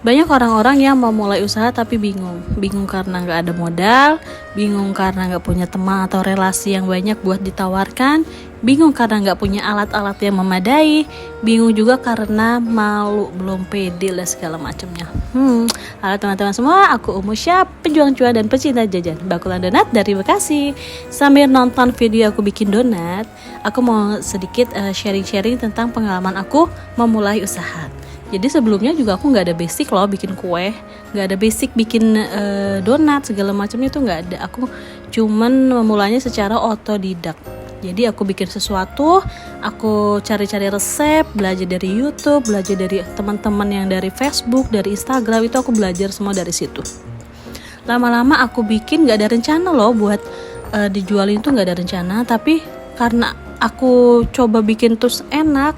Banyak orang-orang yang mau mulai usaha tapi bingung karena nggak ada modal, bingung karena nggak punya teman atau relasi yang banyak buat ditawarkan, bingung karena nggak punya alat-alat yang memadai, bingung juga karena malu, belum pede lah segala macamnya. Halo teman-teman semua, aku Umu Syah, pejuang cuan dan pecinta jajan bakulan donat dari Bekasi. Sambil nonton video aku bikin donat, aku mau sedikit sharing-sharing tentang pengalaman aku memulai usaha. Jadi sebelumnya juga aku nggak ada basic loh bikin kue, nggak ada basic bikin donat segala macamnya tuh nggak ada. Aku cuman memulainya secara otodidak. Jadi aku bikin sesuatu, aku cari-cari resep, belajar dari YouTube, belajar dari teman-teman yang dari Facebook, dari Instagram, itu aku belajar semua dari situ. Lama-lama aku bikin nggak ada rencana loh buat dijualin tuh nggak ada rencana, tapi karena aku coba bikin terus enak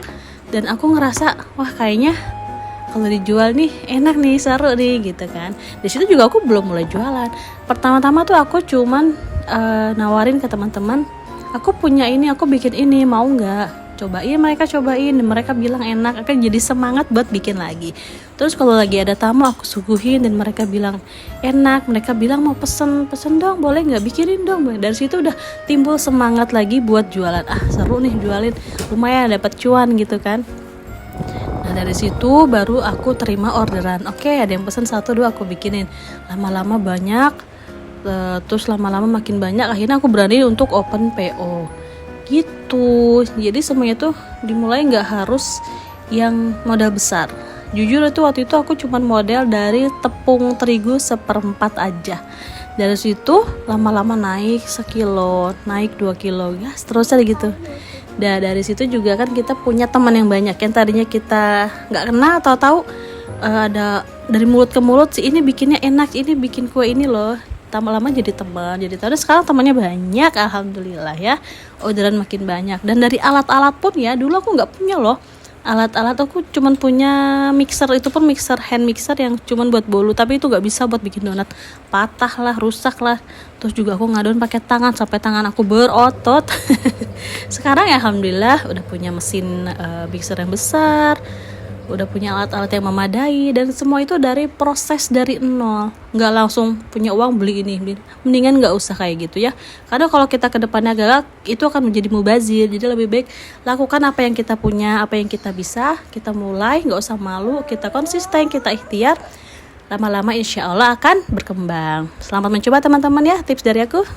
dan aku ngerasa wah kayaknya kalau dijual nih enak nih, seru nih gitu kan. Di situ juga aku belum mulai jualan. Pertama-tama tuh aku cuman nawarin ke teman-teman, aku punya ini, aku bikin ini, mau nggak? Cobain, mereka cobain, mereka bilang enak, akan jadi semangat buat bikin lagi. Terus kalau lagi ada tamu aku suguhin dan mereka bilang enak, mereka bilang mau pesen dong, boleh nggak, bikinin dong. Dari situ udah timbul semangat lagi buat jualan. Seru nih jualin, lumayan dapat cuan gitu kan. Nah dari situ baru aku terima orderan. Oke, ada yang pesan 1, 2 aku bikinin. Lama-lama banyak, terus lama-lama makin banyak. Akhirnya aku berani untuk open PO gitu. Jadi semuanya tuh dimulai nggak harus yang modal besar. Jujur itu waktu itu aku cuma modal dari tepung terigu 1/4 aja. Dari situ lama-lama naik 1 kilo, naik 2 kilo, ya seterusnya gitu. Dan dari situ juga kan kita punya teman yang banyak, yang tadinya kita nggak kenal, tahu-tahu ada dari mulut ke mulut, si ini bikinnya enak, ini bikin kue ini loh, lama-lama jadi teman, jadi tahu. Sekarang temannya banyak, alhamdulillah ya, orderan makin banyak. Dan dari alat-alat pun ya, dulu aku nggak punya loh alat-alat, aku cuman punya mixer, itu pun mixer hand mixer yang cuman buat bolu, tapi itu nggak bisa buat bikin donat, patah lah, rusak lah. Terus juga aku ngadon pakai tangan sampai tangan aku berotot. Sekarang ya alhamdulillah udah punya mesin mixer yang besar, udah punya alat-alat yang memadai, dan semua itu dari proses dari nol, nggak langsung punya uang beli ini. Mendingan nggak usah kayak gitu ya, karena kalau kita ke depannya gagal itu akan menjadi mubazir. Jadi lebih baik lakukan apa yang kita punya, apa yang kita bisa, kita mulai, nggak usah malu, kita konsisten, kita ikhtiar, lama-lama insya Allah akan berkembang. Selamat mencoba teman-teman ya, tips dari aku.